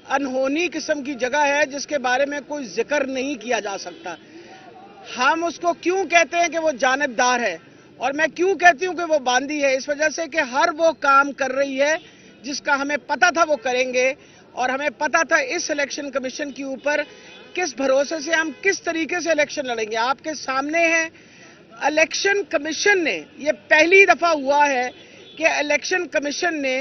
अनहोनी किस्म की जगह है जिसके बारे में कोई जिक्र नहीं किया जा सकता। हम उसको क्यों कहते हैं कि वो जानिबदार है, और मैं क्यों कहती हूँ कि वो बांदी है, इस वजह से कि हर वो काम कर रही है जिसका हमें पता था वो करेंगे, और हमें पता था इस इलेक्शन कमीशन के ऊपर किस भरोसे से हम किस तरीके से इलेक्शन लड़ेंगे। आपके सामने है, इलेक्शन कमीशन ने, ये पहली दफा हुआ है कि इलेक्शन कमीशन ने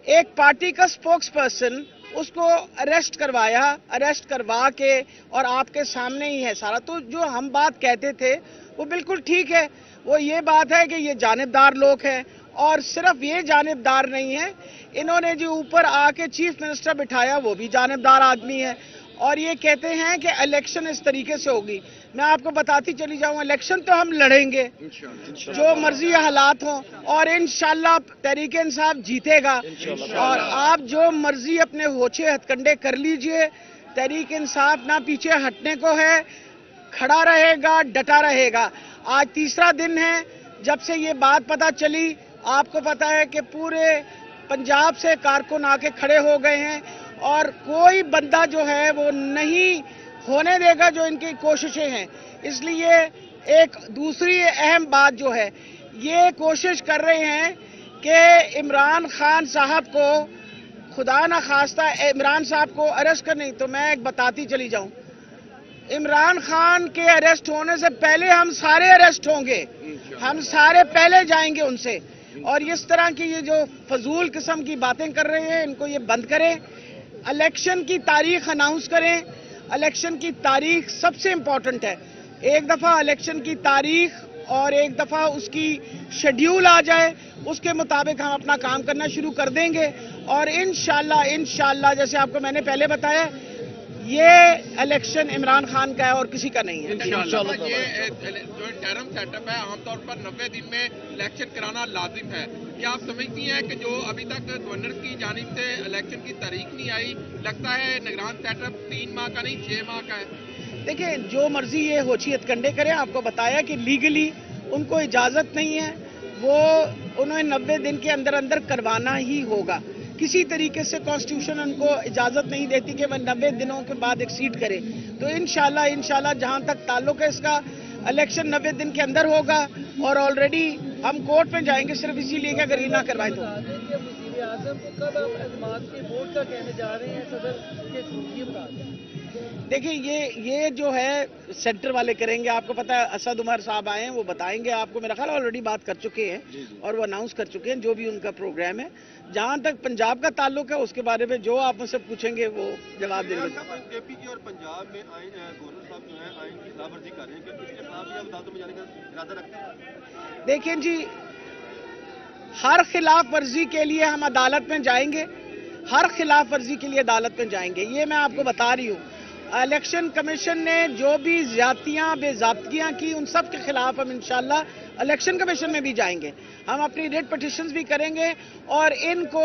एक पार्टी का स्पोक्स पर्सन उसको अरेस्ट करवा के, और आपके सामने ही है सारा। तो जो हम बात कहते थे वो बिल्कुल ठीक है। वो ये बात है कि ये जानिबदार लोग हैं, और सिर्फ ये जानिबदार नहीं है, इन्होंने जो ऊपर आके चीफ मिनिस्टर बिठाया वो भी जानिबदार आदमी है, और ये कहते हैं कि इलेक्शन इस तरीके से होगी। मैं आपको बताती चली जाऊं, इलेक्शन तो हम लड़ेंगे जो मर्जी हालात हों, और इंशाल्लाह तहरीक इंसाफ जीतेगा। और आप जो मर्जी अपने होचे हथकंडे कर लीजिए, तहरीक इंसाफ ना पीछे हटने को है, खड़ा रहेगा, डटा रहेगा। आज तीसरा दिन है जब से ये बात पता चली। आपको पता है कि पूरे पंजाब से कारकुन आके खड़े हो गए हैं, और कोई बंदा जो है वो नहीं होने देगा जो इनकी कोशिशें हैं। इसलिए एक दूसरी अहम बात जो है, ये कोशिश कर रहे हैं कि इमरान खान साहब को, खुदा न खास्ता इमरान साहब को अरेस्ट करने। तो मैं एक बताती चली जाऊं, इमरान खान के अरेस्ट होने से पहले हम सारे अरेस्ट होंगे, हम सारे पहले जाएंगे उनसे। और इस तरह की ये जो फजूल किस्म की बातें कर रहे हैं, इनको ये बंद करें। इलेक्शन की तारीख अनाउंस करें। इलेक्शन की तारीख सबसे इंपॉर्टेंट है। एक दफा इलेक्शन की तारीख और एक दफा उसकी शेड्यूल आ जाए, उसके मुताबिक हम अपना काम करना शुरू कर देंगे। और इंशाल्लाह जैसे आपको मैंने पहले बताया, ये इलेक्शन इमरान खान का है और किसी का नहीं है। इंशाल्लाह ये जो टर्म सेटअप है, आमतौर पर 90 दिन में इलेक्शन कराना लाजिम है। क्या आप समझती हैं कि जो अभी तक गवर्नर की जानिब से इलेक्शन की तारीख नहीं आई, लगता है निगरान सेटअप 3 माह का नहीं 6 माह का है? देखिए, जो मर्जी ये होची हथकंडे करें, आपको बताया कि लीगली उनको इजाजत नहीं है, वो उन्हें 90 दिन के अंदर अंदर करवाना ही होगा। किसी तरीके से कॉन्स्टिट्यूशन उनको इजाजत नहीं देती कि वह 90 दिनों के बाद एक्सीड करे। तो इंशाल्लाह जहां तक ताल्लुक है इसका, इलेक्शन 90 दिन के अंदर होगा, और ऑलरेडी हम कोर्ट में जाएंगे सिर्फ इसीलिए कि अगर ये ना करवाए तो। देखिए, ये जो है सेंटर वाले करेंगे। आपको पता है असद उमर साहब आए हैं, वो बताएंगे आपको। मेरा ख्याल ऑलरेडी बात कर चुके हैं और वो अनाउंस कर चुके हैं जो भी उनका प्रोग्राम है। जहां तक पंजाब का ताल्लुक है उसके बारे में जो आप मुझसे पूछेंगे वो जवाब देंगे। केपी की और पंजाब में गवर्नर साहब जो है आइन की खिलाफवर्जी कर रहे हैं, कि इसके खिलाफ भी अदालतों में जाने का इरादा रखते हैं? देखिए जी, हर खिलाफ वर्जी के लिए हम अदालत में जाएंगे, हर खिलाफ वर्जी के लिए अदालत में जाएंगे। ये मैं आपको बता रही हूँ। इलेक्शन कमीशन ने जो भी ज्यादतियां बेजाब्तियां की, उन सब के खिलाफ हम इंशाल्लाह इलेक्शन कमीशन में भी जाएंगे। हम अपनी रिट पिटिशंस भी करेंगे, और इनको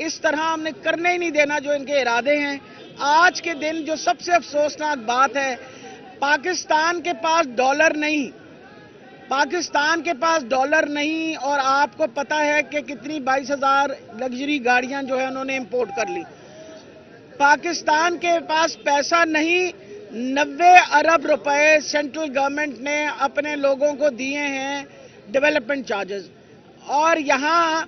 इस तरह हमने करने ही नहीं देना जो इनके इरादे हैं। आज के दिन जो सबसे अफसोसनाक बात है, पाकिस्तान के पास डॉलर नहीं, पाकिस्तान के पास डॉलर नहीं, और आपको पता है कि कितनी 22,000 लग्जरी गाड़ियां जो है उन्होंने इंपोर्ट कर ली। पाकिस्तान के पास पैसा नहीं, 90 अरब रुपए सेंट्रल गवर्नमेंट ने अपने लोगों को दिए हैं डेवलपमेंट चार्जेस, और यहाँ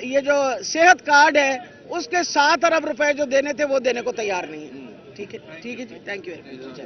ये जो सेहत कार्ड है उसके 7 अरब रुपए जो देने थे वो देने को तैयार नहीं है। ठीक है जी, थैंक यू वेरी मच।